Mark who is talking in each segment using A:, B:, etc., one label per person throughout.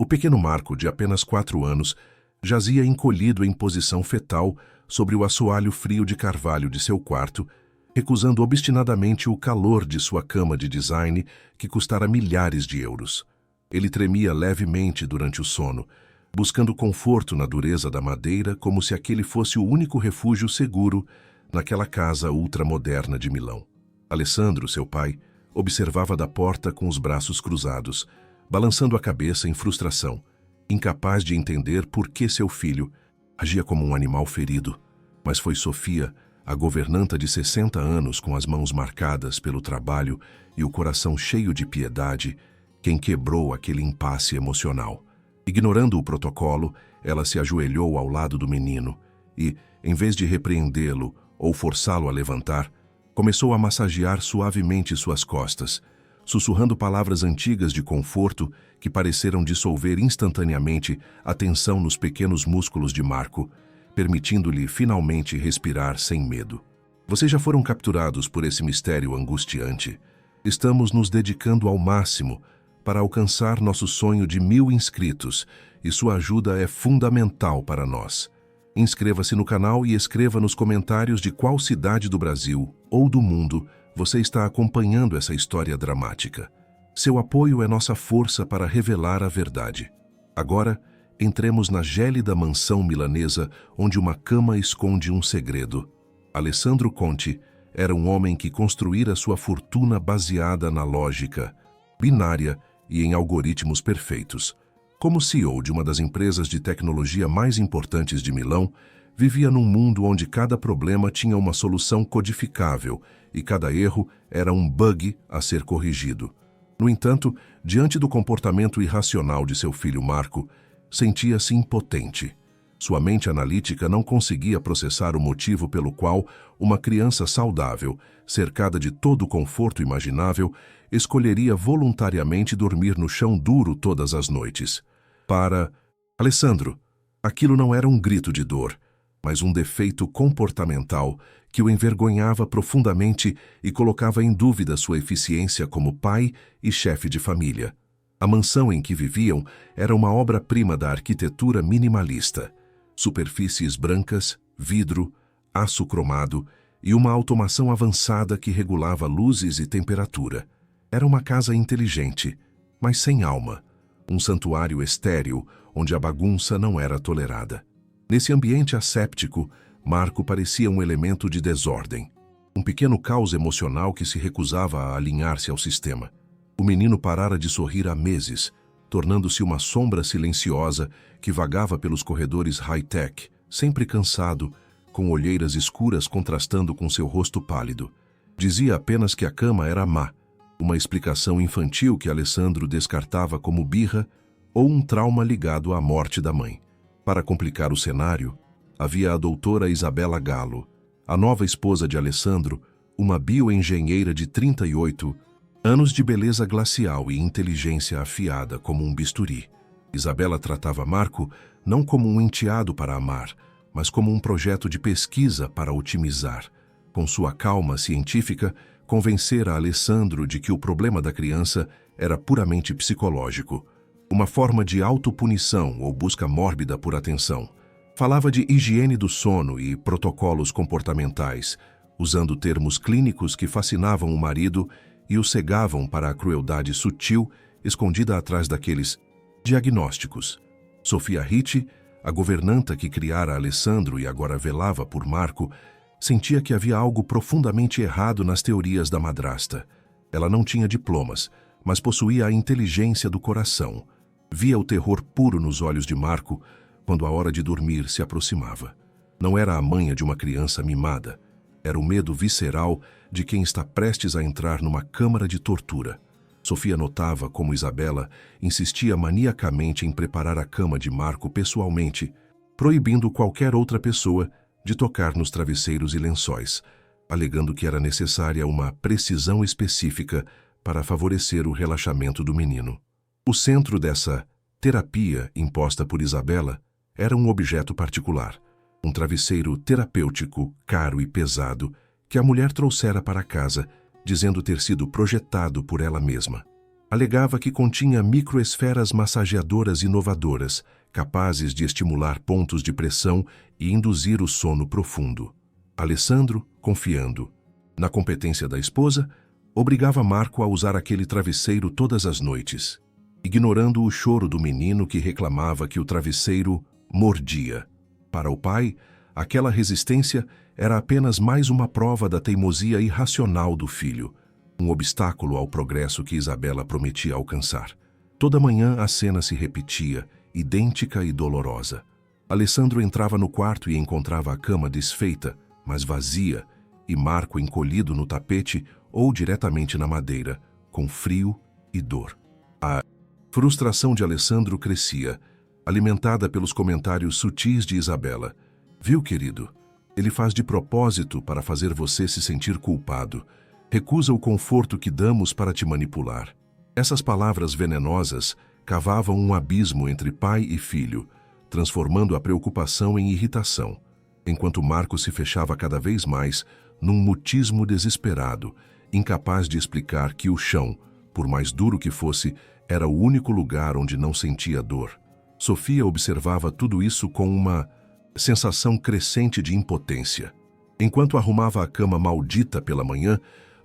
A: O pequeno Marco, de apenas 4 anos, jazia encolhido em posição fetal sobre o assoalho frio de carvalho de seu quarto, recusando obstinadamente o calor de sua cama de design que custara milhares de euros. Ele tremia levemente durante o sono, buscando conforto na dureza da madeira como se aquele fosse o único refúgio seguro naquela casa ultramoderna de Milão. Alessandro, seu pai, observava da porta com os braços cruzados, balançando a cabeça em frustração, incapaz de entender por que seu filho agia como um animal ferido. Mas foi Sofia, a governanta de 60 anos com as mãos marcadas pelo trabalho e o coração cheio de piedade, quem quebrou aquele impasse emocional. Ignorando o protocolo, ela se ajoelhou ao lado do menino e, em vez de repreendê-lo ou forçá-lo a levantar, começou a massagear suavemente suas costas, sussurrando palavras antigas de conforto que pareceram dissolver instantaneamente a tensão nos pequenos músculos de Marco, permitindo-lhe finalmente respirar sem medo. Vocês já foram capturados por esse mistério angustiante. Estamos nos dedicando ao máximo para alcançar nosso sonho de 1000 inscritos e sua ajuda é fundamental para nós. Inscreva-se no canal e escreva nos comentários de qual cidade do Brasil ou do mundo você está acompanhando essa história dramática. Seu apoio é nossa força para revelar a verdade. Agora, entremos na gélida mansão milanesa onde uma cama esconde um segredo. Alessandro Conti era um homem que construíra sua fortuna baseada na lógica binária e em algoritmos perfeitos. Como CEO de uma das empresas de tecnologia mais importantes de Milão, vivia num mundo onde cada problema tinha uma solução codificável e cada erro era um bug a ser corrigido. No entanto, diante do comportamento irracional de seu filho Marco, sentia-se impotente. Sua mente analítica não conseguia processar o motivo pelo qual uma criança saudável, cercada de todo o conforto imaginável, escolheria voluntariamente dormir no chão duro todas as noites. Para Alessandro, aquilo não era um grito de dor, mas um defeito comportamental que o envergonhava profundamente e colocava em dúvida sua eficiência como pai e chefe de família. A mansão em que viviam era uma obra-prima da arquitetura minimalista. Superfícies brancas, vidro, aço cromado e uma automação avançada que regulava luzes e temperatura. Era uma casa inteligente, mas sem alma. Um santuário estéril, onde a bagunça não era tolerada. Nesse ambiente asséptico, Marco parecia um elemento de desordem. Um pequeno caos emocional que se recusava a alinhar-se ao sistema. O menino parara de sorrir há meses, tornando-se uma sombra silenciosa que vagava pelos corredores high-tech, sempre cansado, com olheiras escuras contrastando com seu rosto pálido. Dizia apenas que a cama era má, uma explicação infantil que Alessandro descartava como birra ou um trauma ligado à morte da mãe. Para complicar o cenário, havia a doutora Isabella Gallo, a nova esposa de Alessandro, uma bioengenheira de 38 anos de beleza glacial e inteligência afiada como um bisturi. Isabella tratava Marco não como um enteado para amar, mas como um projeto de pesquisa para otimizar. Com sua calma científica, convencera Alessandro de que o problema da criança era puramente psicológico, uma forma de autopunição ou busca mórbida por atenção. Falava de higiene do sono e protocolos comportamentais, usando termos clínicos que fascinavam o marido e o cegavam para a crueldade sutil escondida atrás daqueles diagnósticos. Sofia Ritti, a governanta que criara Alessandro e agora velava por Marco, sentia que havia algo profundamente errado nas teorias da madrasta. Ela não tinha diplomas, mas possuía a inteligência do coração. Via o terror puro nos olhos de Marco quando a hora de dormir se aproximava. Não era a manha de uma criança mimada. Era o medo visceral de quem está prestes a entrar numa câmara de tortura. Sofia notava como Isabella insistia maniacamente em preparar a cama de Marco pessoalmente, proibindo qualquer outra pessoa de tocar nos travesseiros e lençóis, alegando que era necessária uma precisão específica para favorecer o relaxamento do menino. O centro dessa terapia imposta por Isabella era um objeto particular, um travesseiro terapêutico, caro e pesado, que a mulher trouxera para casa, dizendo ter sido projetado por ela mesma. Alegava que continha microesferas massageadoras inovadoras, capazes de estimular pontos de pressão e induzir o sono profundo. Alessandro, confiando na competência da esposa, obrigava Marco a usar aquele travesseiro todas as noites, ignorando o choro do menino que reclamava que o travesseiro mordia. Para o pai, aquela resistência era apenas mais uma prova da teimosia irracional do filho, um obstáculo ao progresso que Isabela prometia alcançar. Toda manhã a cena se repetia, idêntica e dolorosa. Alessandro entrava no quarto e encontrava a cama desfeita, mas vazia, e Marco encolhido no tapete ou diretamente na madeira, com frio e dor. A frustração de Alessandro crescia, alimentada pelos comentários sutis de Isabela. Viu, querido? Ele faz de propósito para fazer você se sentir culpado. Recusa o conforto que damos para te manipular. Essas palavras venenosas cavavam um abismo entre pai e filho, transformando a preocupação em irritação, enquanto Marco se fechava cada vez mais num mutismo desesperado, incapaz de explicar que o chão, por mais duro que fosse, era o único lugar onde não sentia dor. Sofia observava tudo isso com uma sensação crescente de impotência. Enquanto arrumava a cama maldita pela manhã,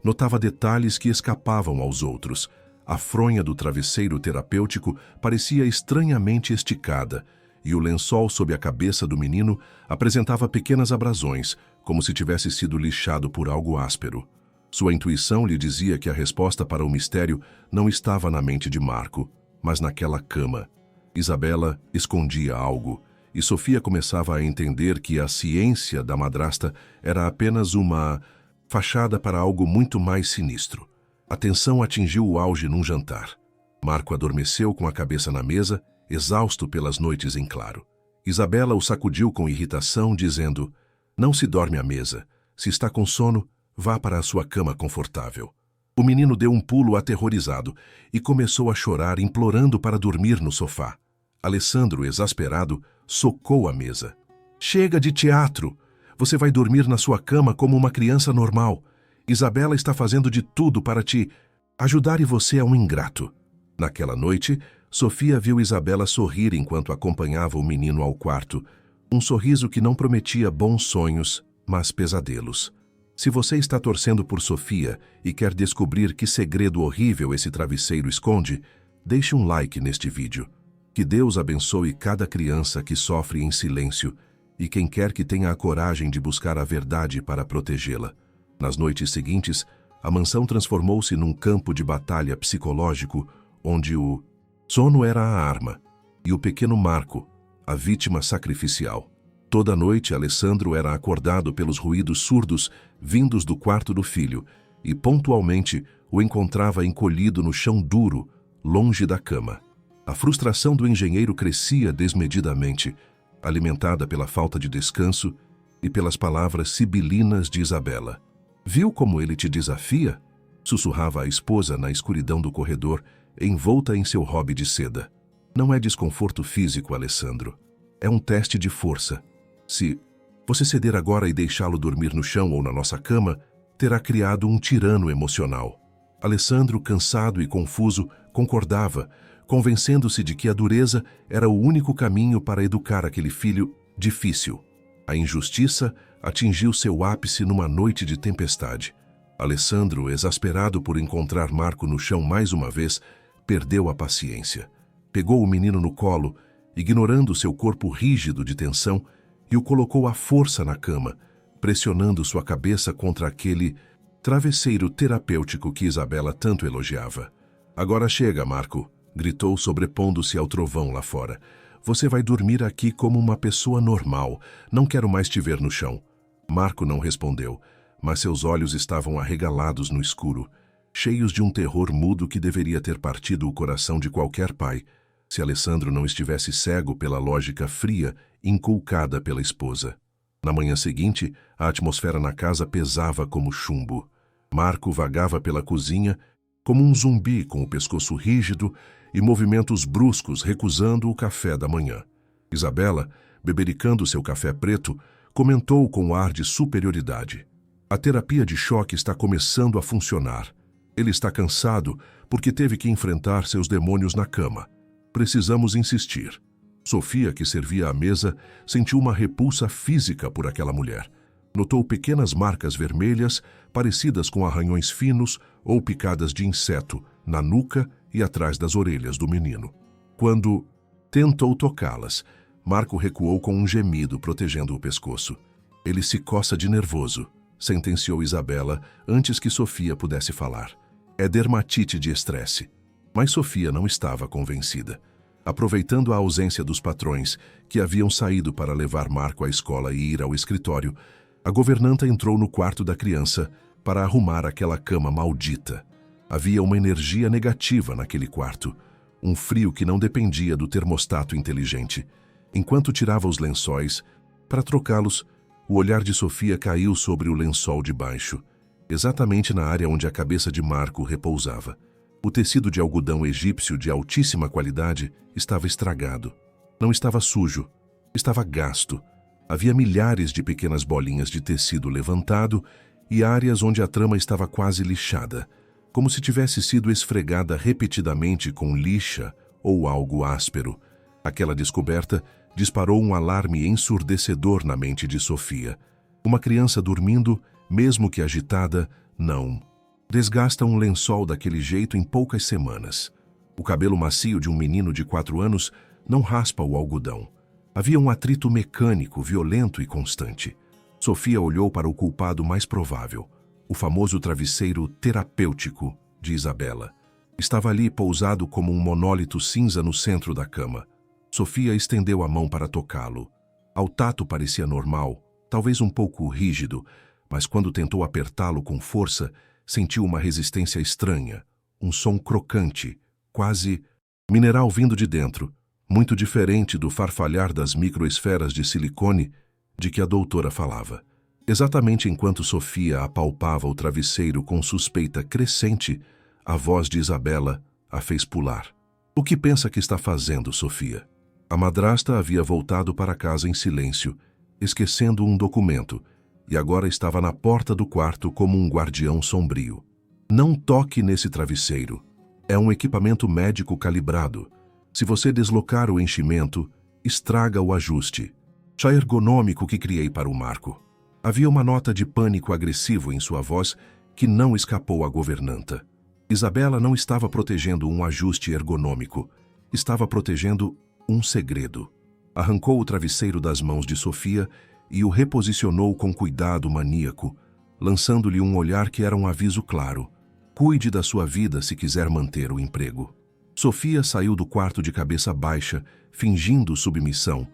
A: notava detalhes que escapavam aos outros. A fronha do travesseiro terapêutico parecia estranhamente esticada, e o lençol sob a cabeça do menino apresentava pequenas abrasões, como se tivesse sido lixado por algo áspero. Sua intuição lhe dizia que a resposta para o mistério não estava na mente de Marco, mas naquela cama. Isabela escondia algo, e Sofia começava a entender que a ciência da madrasta era apenas uma fachada para algo muito mais sinistro. A tensão atingiu o auge num jantar. Marco adormeceu com a cabeça na mesa, exausto pelas noites em claro. Isabela o sacudiu com irritação, dizendo: "Não se dorme à mesa. Se está com sono, vá para a sua cama confortável." O menino deu um pulo aterrorizado e começou a chorar, implorando para dormir no sofá. Alessandro, exasperado, socou a mesa. "Chega de teatro! Você vai dormir na sua cama como uma criança normal. Isabela está fazendo de tudo para te ajudar e você é um ingrato." Naquela noite, Sofia viu Isabela sorrir enquanto acompanhava o menino ao quarto. Um sorriso que não prometia bons sonhos, mas pesadelos. Se você está torcendo por Sofia e quer descobrir que segredo horrível esse travesseiro esconde, deixe um like neste vídeo. Que Deus abençoe cada criança que sofre em silêncio e quem quer que tenha a coragem de buscar a verdade para protegê-la. Nas noites seguintes, a mansão transformou-se num campo de batalha psicológico, onde o sono era a arma e o pequeno Marco, a vítima sacrificial. Toda noite, Alessandro era acordado pelos ruídos surdos vindos do quarto do filho e, pontualmente, o encontrava encolhido no chão duro, longe da cama. A frustração do engenheiro crescia desmedidamente, alimentada pela falta de descanso e pelas palavras sibilinas de Isabela. "Viu como ele te desafia?" sussurrava a esposa na escuridão do corredor, envolta em seu hobby de seda. "Não é desconforto físico, Alessandro. É um teste de força. Se você ceder agora e deixá-lo dormir no chão ou na nossa cama, terá criado um tirano emocional." Alessandro, cansado e confuso, concordava, convencendo-se de que a dureza era o único caminho para educar aquele filho difícil. A injustiça atingiu seu ápice numa noite de tempestade. Alessandro, exasperado por encontrar Marco no chão mais uma vez, perdeu a paciência. Pegou o menino no colo, ignorando seu corpo rígido de tensão, e o colocou à força na cama, pressionando sua cabeça contra aquele travesseiro terapêutico que Isabela tanto elogiava. "Agora chega, Marco", gritou, sobrepondo-se ao trovão lá fora. "Você vai dormir aqui como uma pessoa normal. Não quero mais te ver no chão." Marco não respondeu, mas seus olhos estavam arregalados no escuro, cheios de um terror mudo que deveria ter partido o coração de qualquer pai, se Alessandro não estivesse cego pela lógica fria inculcada pela esposa. Na manhã seguinte, a atmosfera na casa pesava como chumbo. Marco vagava pela cozinha como um zumbi com o pescoço rígido e movimentos bruscos recusando o café da manhã. Isabela, bebericando seu café preto, comentou com ar de superioridade: "A terapia de choque está começando a funcionar. Ele está cansado porque teve que enfrentar seus demônios na cama. Precisamos insistir. Sofia, que servia à mesa, sentiu uma repulsa física por aquela mulher. Notou pequenas marcas vermelhas, parecidas com arranhões finos ou picadas de inseto, na nuca e atrás das orelhas do menino. Quando tentou tocá-las, Marco recuou com um gemido, protegendo o pescoço. Ele se coça de nervoso, sentenciou Isabela antes que Sofia pudesse falar. É dermatite de estresse. Mas Sofia não estava convencida. Aproveitando a ausência dos patrões, que haviam saído para levar Marco à escola e ir ao escritório, a governanta entrou no quarto da criança para arrumar aquela cama maldita. Havia uma energia negativa naquele quarto, um frio que não dependia do termostato inteligente. Enquanto tirava os lençóis, para trocá-los, o olhar de Sofia caiu sobre o lençol de baixo, exatamente na área onde a cabeça de Marco repousava. O tecido de algodão egípcio de altíssima qualidade estava estragado. Não estava sujo, estava gasto. Havia milhares de pequenas bolinhas de tecido levantado e áreas onde a trama estava quase lixada, como se tivesse sido esfregada repetidamente com lixa ou algo áspero. Aquela descoberta disparou um alarme ensurdecedor na mente de Sofia. Uma criança dormindo, mesmo que agitada, não desgasta um lençol daquele jeito em poucas semanas. O cabelo macio de um menino de 4 anos não raspa o algodão. Havia um atrito mecânico, violento e constante. Sofia olhou para o culpado mais provável, o famoso travesseiro terapêutico de Isabela. Estava ali pousado como um monólito cinza no centro da cama. Sofia estendeu a mão para tocá-lo. Ao tato parecia normal, talvez um pouco rígido, mas quando tentou apertá-lo com força, sentiu uma resistência estranha, um som crocante, quase mineral vindo de dentro, muito diferente do farfalhar das microesferas de silicone de que a doutora falava. Exatamente enquanto Sofia apalpava o travesseiro com suspeita crescente, a voz de Isabela a fez pular. O que pensa que está fazendo, Sofia? A madrasta havia voltado para casa em silêncio, esquecendo um documento, e agora estava na porta do quarto como um guardião sombrio. Não toque nesse travesseiro. É um equipamento médico calibrado. Se você deslocar o enchimento, estraga o ajuste. Chá ergonômico que criei para o Marco. Havia uma nota de pânico agressivo em sua voz que não escapou à governanta. Isabela não estava protegendo um ajuste ergonômico. Estava protegendo um segredo. Arrancou o travesseiro das mãos de Sofia e o reposicionou com cuidado maníaco, lançando-lhe um olhar que era um aviso claro. Cuide da sua vida se quiser manter o emprego. Sofia saiu do quarto de cabeça baixa, fingindo submissão,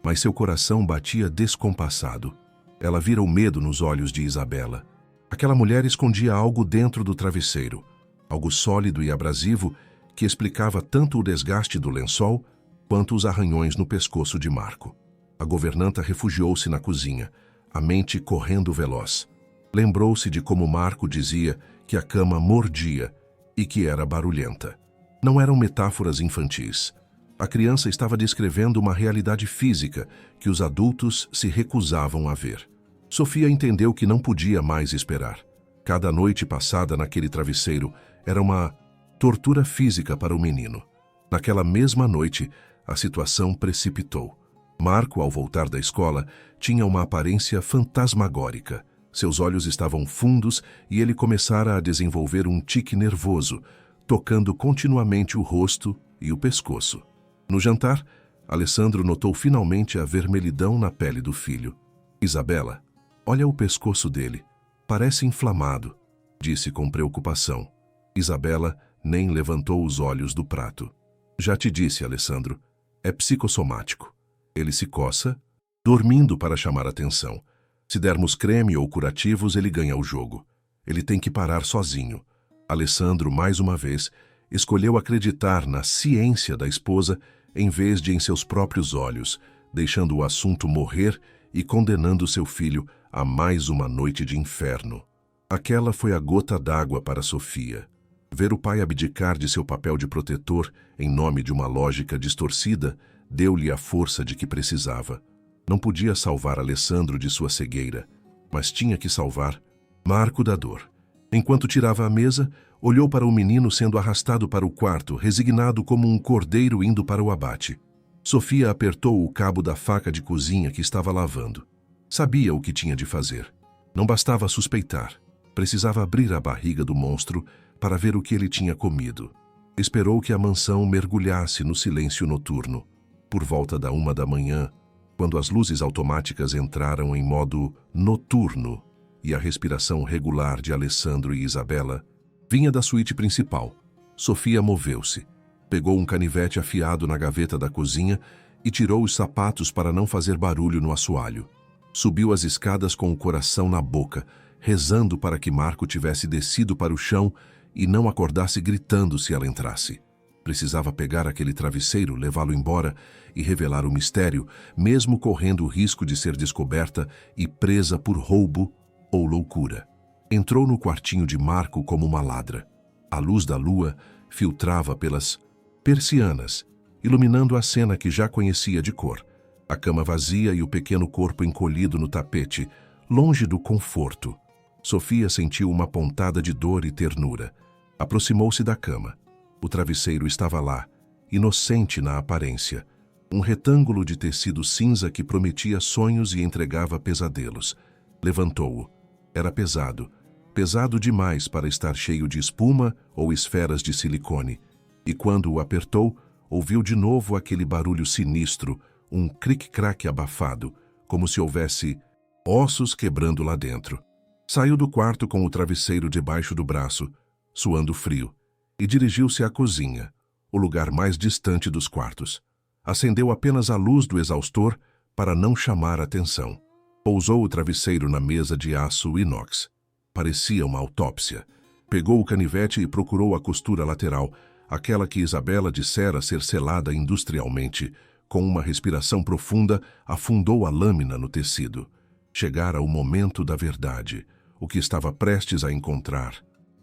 A: mas seu coração batia descompassado. Ela vira o medo nos olhos de Isabela. Aquela mulher escondia algo dentro do travesseiro, algo sólido e abrasivo que explicava tanto o desgaste do lençol quanto os arranhões no pescoço de Marco. A governanta refugiou-se na cozinha, a mente correndo veloz. Lembrou-se de como Marco dizia que a cama mordia e que era barulhenta. Não eram metáforas infantis. A criança estava descrevendo uma realidade física que os adultos se recusavam a ver. Sofia entendeu que não podia mais esperar. Cada noite passada naquele travesseiro era uma tortura física para o menino. Naquela mesma noite, a situação precipitou. Marco, ao voltar da escola, tinha uma aparência fantasmagórica. Seus olhos estavam fundos e ele começara a desenvolver um tique nervoso, tocando continuamente o rosto e o pescoço. No jantar, Alessandro notou finalmente a vermelhidão na pele do filho. Isabela, olha o pescoço dele. Parece inflamado, disse com preocupação. Isabela nem levantou os olhos do prato. Já te disse, Alessandro, é psicossomático. Ele se coça, dormindo para chamar atenção. Se dermos creme ou curativos, ele ganha o jogo. Ele tem que parar sozinho. Alessandro, mais uma vez, escolheu acreditar na ciência da esposa em vez de em seus próprios olhos, deixando o assunto morrer e condenando seu filho a mais uma noite de inferno. Aquela foi a gota d'água para Sofia. Ver o pai abdicar de seu papel de protetor em nome de uma lógica distorcida deu-lhe a força de que precisava. Não podia salvar Alessandro de sua cegueira, mas tinha que salvar Marco da dor. Enquanto tirava a mesa, Olhou para o menino sendo arrastado para o quarto, resignado como um cordeiro indo para o abate. Sofia apertou o cabo da faca de cozinha que estava lavando. Sabia o que tinha de fazer. Não bastava suspeitar. Precisava abrir a barriga do monstro para ver o que ele tinha comido. Esperou que a mansão mergulhasse no silêncio noturno. Por volta da 1 da manhã, quando as luzes automáticas entraram em modo noturno e a respiração regular de Alessandro e Isabela vinha da suíte principal, Sofia moveu-se. Pegou um canivete afiado na gaveta da cozinha e tirou os sapatos para não fazer barulho no assoalho. Subiu as escadas com o coração na boca, rezando para que Marco tivesse descido para o chão e não acordasse gritando se ela entrasse. Precisava pegar aquele travesseiro, levá-lo embora e revelar o mistério, mesmo correndo o risco de ser descoberta e presa por roubo ou loucura. Entrou no quartinho de Marco como uma ladra. A luz da lua filtrava pelas persianas, iluminando a cena que já conhecia de cor. A cama vazia e o pequeno corpo encolhido no tapete, longe do conforto. Sofia sentiu uma pontada de dor e ternura. Aproximou-se da cama. O travesseiro estava lá, inocente na aparência. Um retângulo de tecido cinza que prometia sonhos e entregava pesadelos. Levantou-o. Era pesado. Pesado demais para estar cheio de espuma ou esferas de silicone. E quando o apertou, ouviu de novo aquele barulho sinistro, um cric-crac abafado, como se houvesse ossos quebrando lá dentro. Saiu do quarto com o travesseiro debaixo do braço, suando frio, e dirigiu-se à cozinha, o lugar mais distante dos quartos. Acendeu apenas a luz do exaustor para não chamar atenção. Pousou o travesseiro na mesa de aço inox. Parecia uma autópsia. Pegou o canivete e procurou a costura lateral, aquela que Isabela dissera ser selada industrialmente. Com uma respiração profunda, afundou a lâmina no tecido. Chegara o momento da verdade, o que estava prestes a encontrar.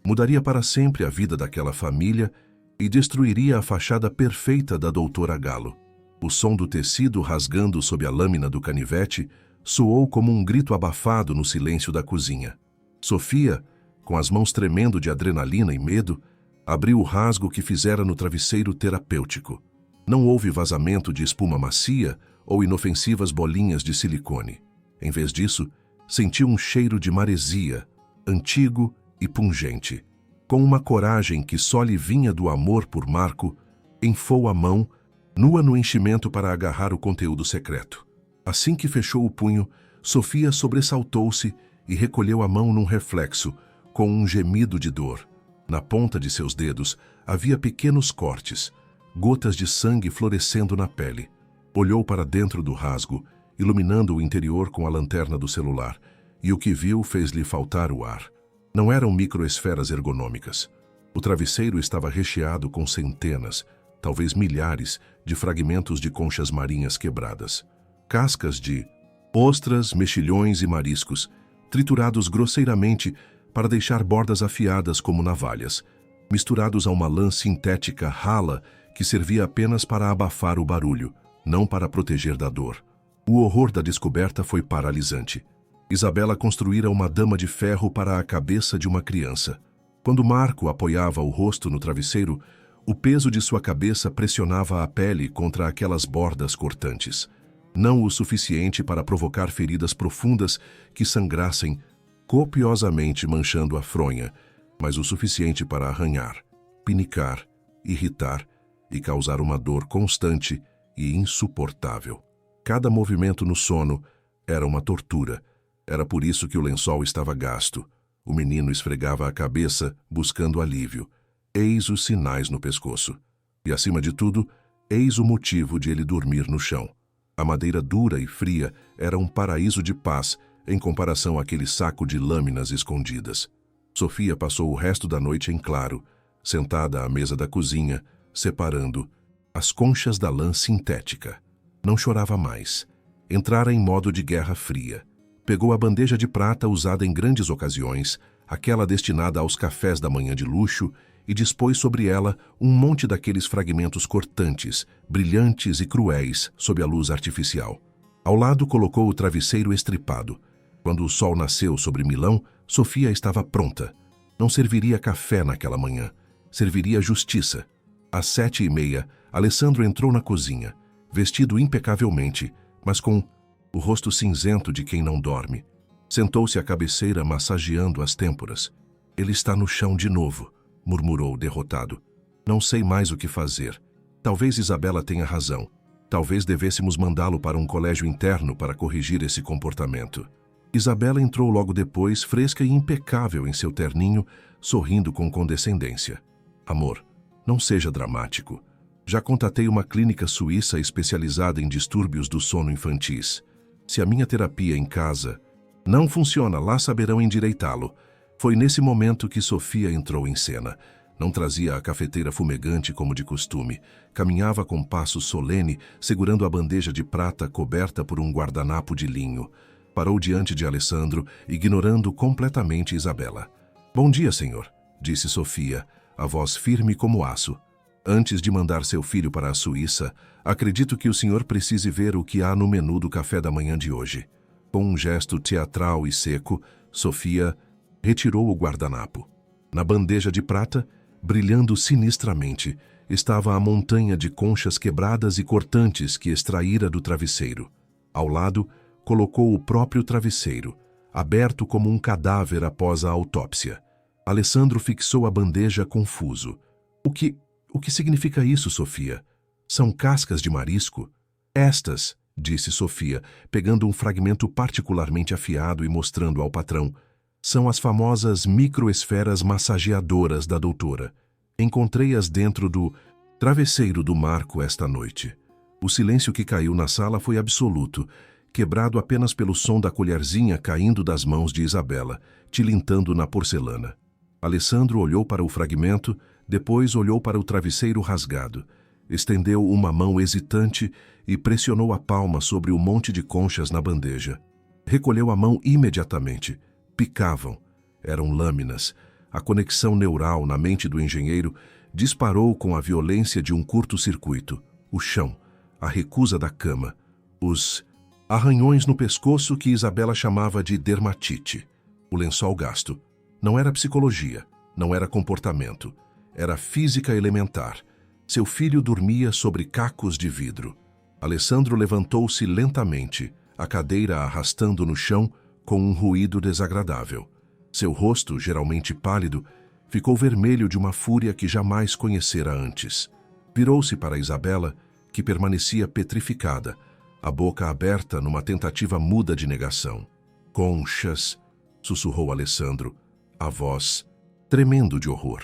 A: Mudaria para sempre a vida daquela família e destruiria a fachada perfeita da doutora Galo. O som do tecido rasgando sob a lâmina do canivete soou como um grito abafado no silêncio da cozinha. Sofia, com as mãos tremendo de adrenalina e medo, abriu o rasgo que fizera no travesseiro terapêutico. Não houve vazamento de espuma macia ou inofensivas bolinhas de silicone. Em vez disso, sentiu um cheiro de maresia, antigo e pungente. Com uma coragem que só lhe vinha do amor por Marco, enfou a mão, nua no enchimento para agarrar o conteúdo secreto. Assim que fechou o punho, Sofia sobressaltou-se e recolheu a mão num reflexo, com um gemido de dor. Na ponta de seus dedos havia pequenos cortes, gotas de sangue florescendo na pele. Olhou para dentro do rasgo, iluminando o interior com a lanterna do celular, e o que viu fez-lhe faltar o ar. Não eram microesferas ergonômicas. O travesseiro estava recheado com centenas, talvez milhares, de fragmentos de conchas marinhas quebradas. Cascas de ostras, mexilhões e mariscos, triturados grosseiramente para deixar bordas afiadas como navalhas, misturados a uma lã sintética rala que servia apenas para abafar o barulho, não para proteger da dor. O horror da descoberta foi paralisante. Isabela construíra uma dama de ferro para a cabeça de uma criança. Quando Marco apoiava o rosto no travesseiro, o peso de sua cabeça pressionava a pele contra aquelas bordas cortantes. Não o suficiente para provocar feridas profundas que sangrassem copiosamente manchando a fronha, mas o suficiente para arranhar, pinicar, irritar e causar uma dor constante e insuportável. Cada movimento no sono era uma tortura. Era por isso que o lençol estava gasto. O menino esfregava a cabeça, buscando alívio. Eis os sinais no pescoço. E, acima de tudo, eis o motivo de ele dormir no chão. A madeira dura e fria era um paraíso de paz em comparação àquele saco de lâminas escondidas. Sofia passou o resto da noite em claro, sentada à mesa da cozinha, separando as conchas da lã sintética. Não chorava mais. Entrara em modo de guerra fria. Pegou a bandeja de prata usada em grandes ocasiões, aquela destinada aos cafés da manhã de luxo, e dispôs sobre ela um monte daqueles fragmentos cortantes, brilhantes e cruéis sob a luz artificial. Ao lado colocou o travesseiro estripado. Quando o sol nasceu sobre Milão, Sofia estava pronta. Não serviria café naquela manhã. Serviria justiça. Às 7h30, Alessandro entrou na cozinha, vestido impecavelmente, mas com o rosto cinzento de quem não dorme. Sentou-se à cabeceira, massageando as têmporas. Ele está no chão de novo, murmurou derrotado. Não sei mais o que fazer. Talvez Isabela tenha razão. Talvez devêssemos mandá-lo para um colégio interno para corrigir esse comportamento. Isabela entrou logo depois, fresca e impecável em seu terninho, sorrindo com condescendência. Amor, não seja dramático. Já contatei uma clínica suíça especializada em distúrbios do sono infantis. Se a minha terapia em casa não funciona, lá saberão endireitá-lo. Foi nesse momento que Sofia entrou em cena. Não trazia a cafeteira fumegante como de costume. Caminhava com passo solene, segurando a bandeja de prata coberta por um guardanapo de linho. Parou diante de Alessandro, ignorando completamente Isabela. Bom dia, senhor, disse Sofia, a voz firme como aço. Antes de mandar seu filho para a Suíça, acredito que o senhor precise ver o que há no menu do café da manhã de hoje. Com um gesto teatral e seco, Sofia retirou o guardanapo. Na bandeja de prata, brilhando sinistramente, estava a montanha de conchas quebradas e cortantes que extraíra do travesseiro. Ao lado, colocou o próprio travesseiro, aberto como um cadáver após a autópsia. Alessandro fixou a bandeja confuso. O que significa isso, Sofia? São cascas de marisco? Estas, disse Sofia, pegando um fragmento particularmente afiado e mostrando ao patrão, são as famosas microesferas massageadoras da doutora. Encontrei-as dentro do travesseiro do Marco esta noite. O silêncio que caiu na sala foi absoluto, quebrado apenas pelo som da colherzinha caindo das mãos de Isabela, tilintando na porcelana. Alessandro olhou para o fragmento, depois olhou para o travesseiro rasgado. Estendeu uma mão hesitante e pressionou a palma sobre o monte de conchas na bandeja. Recolheu a mão imediatamente. Picavam. Eram lâminas. A conexão neural na mente do engenheiro disparou com a violência de um curto-circuito. O chão, a recusa da cama, os arranhões no pescoço que Isabela chamava de dermatite. O lençol gasto. Não era psicologia, não era comportamento. Era física elementar. Seu filho dormia sobre cacos de vidro. Alessandro levantou-se lentamente, a cadeira arrastando no chão com um ruído desagradável. Seu rosto, geralmente pálido, ficou vermelho de uma fúria que jamais conhecera antes. Virou-se para Isabela, que permanecia petrificada, a boca aberta numa tentativa muda de negação. Conchas, sussurrou Alessandro, a voz tremendo de horror.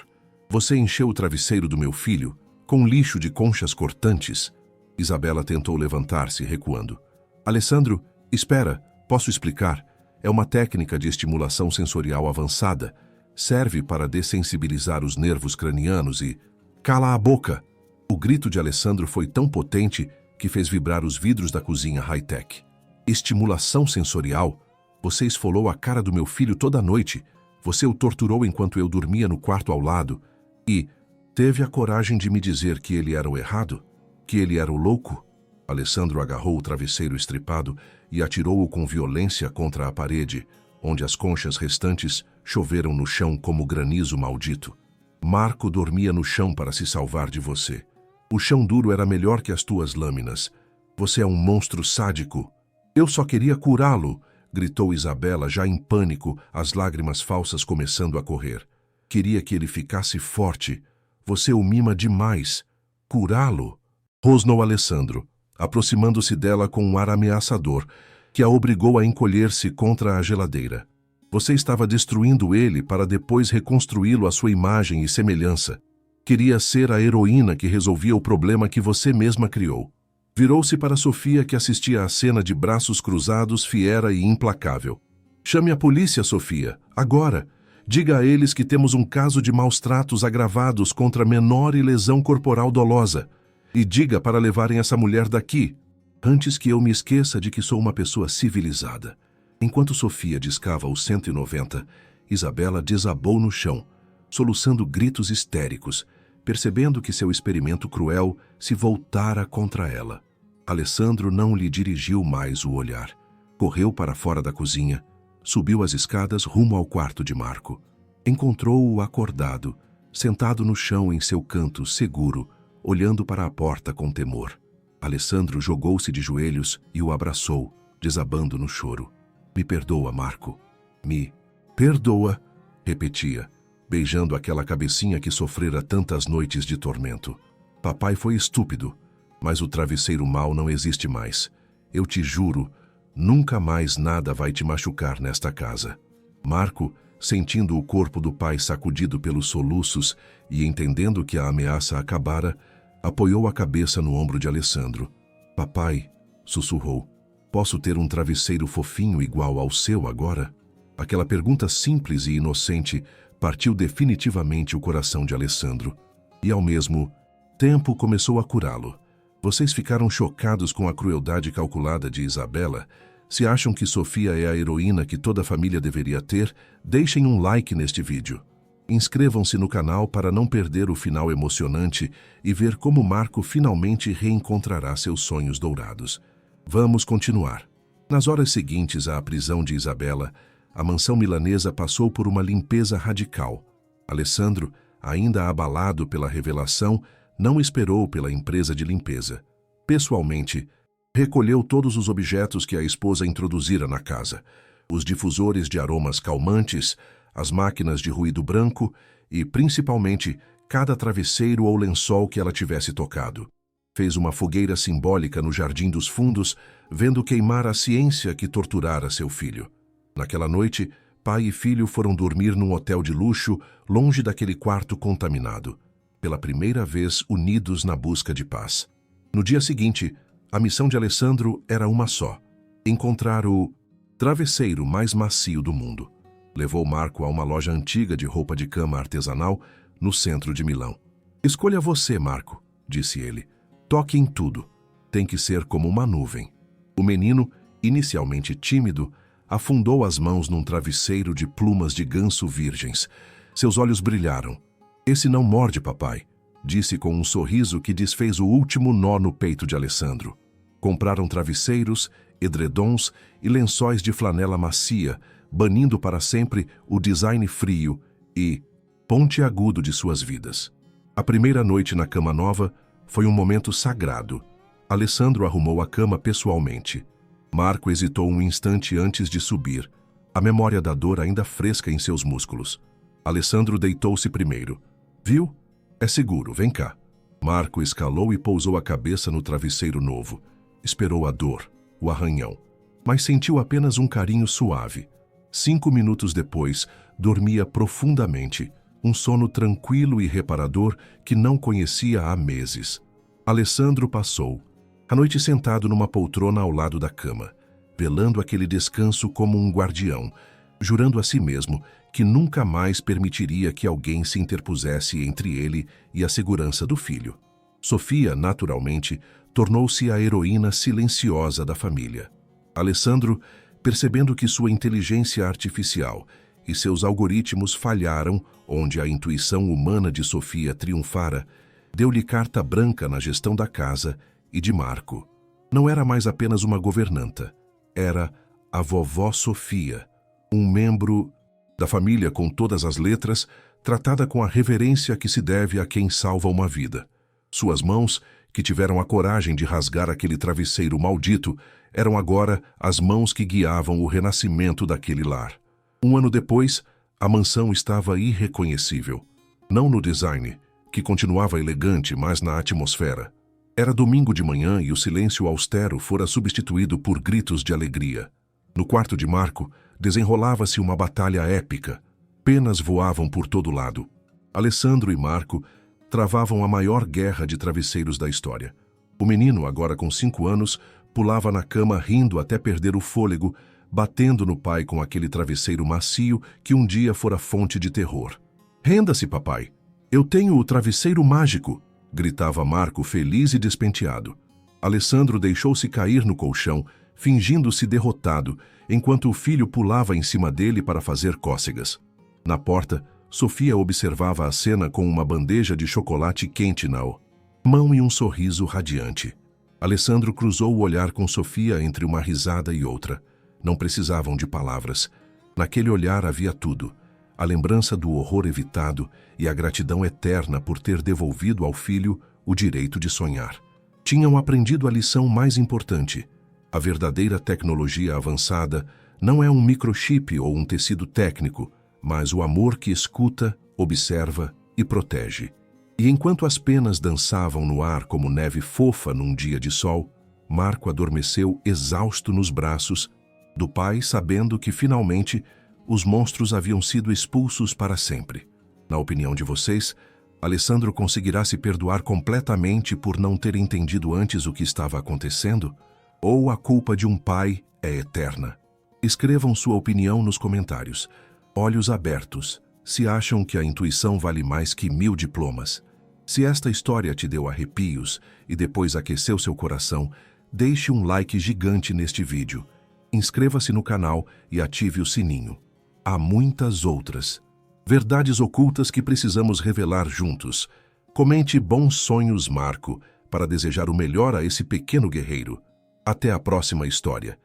A: Você encheu o travesseiro do meu filho com lixo de conchas cortantes? Isabela tentou levantar-se, recuando. Alessandro, espera, posso explicar. É uma técnica de estimulação sensorial avançada. Serve para dessensibilizar os nervos cranianos e... Cala a boca! O grito de Alessandro foi tão potente que fez vibrar os vidros da cozinha high-tech. Estimulação sensorial? Você esfolou a cara do meu filho toda a noite. Você o torturou enquanto eu dormia no quarto ao lado. E teve a coragem de me dizer que ele era o errado? Que ele era o louco? Alessandro agarrou o travesseiro estripado e atirou-o com violência contra a parede, onde as conchas restantes choveram no chão como granizo maldito. Marco dormia no chão para se salvar de você. O chão duro era melhor que as tuas lâminas. Você é um monstro sádico. Eu só queria curá-lo, gritou Isabela, já em pânico, as lágrimas falsas começando a correr. Queria que ele ficasse forte. Você o mima demais. Curá-lo? Rosnou Alessandro, aproximando-se dela com um ar ameaçador, que a obrigou a encolher-se contra a geladeira. Você estava destruindo ele para depois reconstruí-lo à sua imagem e semelhança. Queria ser a heroína que resolvia o problema que você mesma criou. Virou-se para Sofia, que assistia à cena de braços cruzados, fiera e implacável. Chame a polícia, Sofia, agora. Diga a eles que temos um caso de maus-tratos agravados contra menor e lesão corporal dolosa. E diga para levarem essa mulher daqui, antes que eu me esqueça de que sou uma pessoa civilizada. Enquanto Sofia discava os 190, Isabela desabou no chão, soluçando gritos histéricos, percebendo que seu experimento cruel se voltara contra ela. Alessandro não lhe dirigiu mais o olhar. Correu para fora da cozinha, subiu as escadas rumo ao quarto de Marco. Encontrou-o acordado, sentado no chão em seu canto, seguro, olhando para a porta com temor. Alessandro jogou-se de joelhos e o abraçou, desabando no choro. Me perdoa, Marco. Me perdoa, repetia, beijando aquela cabecinha que sofrera tantas noites de tormento. Papai foi estúpido, mas o travesseiro mau não existe mais. Eu te juro, nunca mais nada vai te machucar nesta casa. Marco, sentindo o corpo do pai sacudido pelos soluços e entendendo que a ameaça acabara, apoiou a cabeça no ombro de Alessandro. Papai, sussurrou, posso ter um travesseiro fofinho igual ao seu agora? Aquela pergunta simples e inocente partiu definitivamente o coração de Alessandro. E ao mesmo tempo começou a curá-lo. Vocês ficaram chocados com a crueldade calculada de Isabela? Se acham que Sofia é a heroína que toda família deveria ter, deixem um like neste vídeo. Inscrevam-se no canal para não perder o final emocionante e ver como Marco finalmente reencontrará seus sonhos dourados. Vamos continuar. Nas horas seguintes à prisão de Isabela, a mansão milanesa passou por uma limpeza radical. Alessandro, ainda abalado pela revelação, não esperou pela empresa de limpeza. Pessoalmente, recolheu todos os objetos que a esposa introduzira na casa, os difusores de aromas calmantes, as máquinas de ruído branco e, principalmente, cada travesseiro ou lençol que ela tivesse tocado. Fez uma fogueira simbólica no Jardim dos Fundos, vendo queimar a ciência que torturara seu filho. Naquela noite, pai e filho foram dormir num hotel de luxo, longe daquele quarto contaminado. Pela primeira vez unidos na busca de paz. No dia seguinte, a missão de Alessandro era uma só: encontrar o travesseiro mais macio do mundo. Levou Marco a uma loja antiga de roupa de cama artesanal no centro de Milão. Escolha você, Marco, disse ele. Toque em tudo. Tem que ser como uma nuvem. O menino, inicialmente tímido, afundou as mãos num travesseiro de plumas de ganso virgens. Seus olhos brilharam. Esse não morde, papai, disse com um sorriso que desfez o último nó no peito de Alessandro. Compraram travesseiros, edredons e lençóis de flanela macia, banindo para sempre o design frio e pontiagudo de suas vidas. A primeira noite na cama nova foi um momento sagrado. Alessandro arrumou a cama pessoalmente. Marco hesitou um instante antes de subir, a memória da dor ainda fresca em seus músculos. Alessandro deitou-se primeiro. Viu? É seguro, vem cá. Marco escalou e pousou a cabeça no travesseiro novo. Esperou a dor, o arranhão, mas sentiu apenas um carinho suave. 5 minutos depois, dormia profundamente, um sono tranquilo e reparador que não conhecia há meses. Alessandro passou a noite sentado numa poltrona ao lado da cama, velando aquele descanso como um guardião, jurando a si mesmo que nunca mais permitiria que alguém se interpusesse entre ele e a segurança do filho. Sofia, naturalmente, tornou-se a heroína silenciosa da família. Alessandro, percebendo que sua inteligência artificial e seus algoritmos falharam onde a intuição humana de Sofia triunfara, deu-lhe carta branca na gestão da casa e de Marco. Não era mais apenas uma governanta, era a vovó Sofia, um membro da família com todas as letras, tratada com a reverência que se deve a quem salva uma vida. Suas mãos, que tiveram a coragem de rasgar aquele travesseiro maldito, eram agora as mãos que guiavam o renascimento daquele lar. 1 ano depois, a mansão estava irreconhecível. Não no design, que continuava elegante, mas na atmosfera. Era domingo de manhã e o silêncio austero fora substituído por gritos de alegria. No quarto de Marco, desenrolava-se uma batalha épica. Penas voavam por todo lado. Alessandro e Marco travavam a maior guerra de travesseiros da história. O menino, agora com 5 anos, pulava na cama rindo até perder o fôlego, batendo no pai com aquele travesseiro macio que um dia fora fonte de terror. "Renda-se, papai! Eu tenho o travesseiro mágico!" gritava Marco, feliz e despenteado. Alessandro deixou-se cair no colchão, fingindo-se derrotado, enquanto o filho pulava em cima dele para fazer cócegas. Na porta, Sofia observava a cena com uma bandeja de chocolate quente na mão e um sorriso radiante. Alessandro cruzou o olhar com Sofia entre uma risada e outra. Não precisavam de palavras. Naquele olhar havia tudo: a lembrança do horror evitado e a gratidão eterna por ter devolvido ao filho o direito de sonhar. Tinham aprendido a lição mais importante. A verdadeira tecnologia avançada não é um microchip ou um tecido técnico, mas o amor que escuta, observa e protege. E enquanto as penas dançavam no ar como neve fofa num dia de sol, Marco adormeceu exausto nos braços do pai, sabendo que, finalmente, os monstros haviam sido expulsos para sempre. Na opinião de vocês, Alessandro conseguirá se perdoar completamente por não ter entendido antes o que estava acontecendo? Ou a culpa de um pai é eterna? Escrevam sua opinião nos comentários. Olhos abertos, se acham que a intuição vale mais que 1000 diplomas. Se esta história te deu arrepios e depois aqueceu seu coração, deixe um like gigante neste vídeo. Inscreva-se no canal e ative o sininho. Há muitas outras verdades ocultas que precisamos revelar juntos. Comente bons sonhos, Marco, para desejar o melhor a esse pequeno guerreiro. Até a próxima história.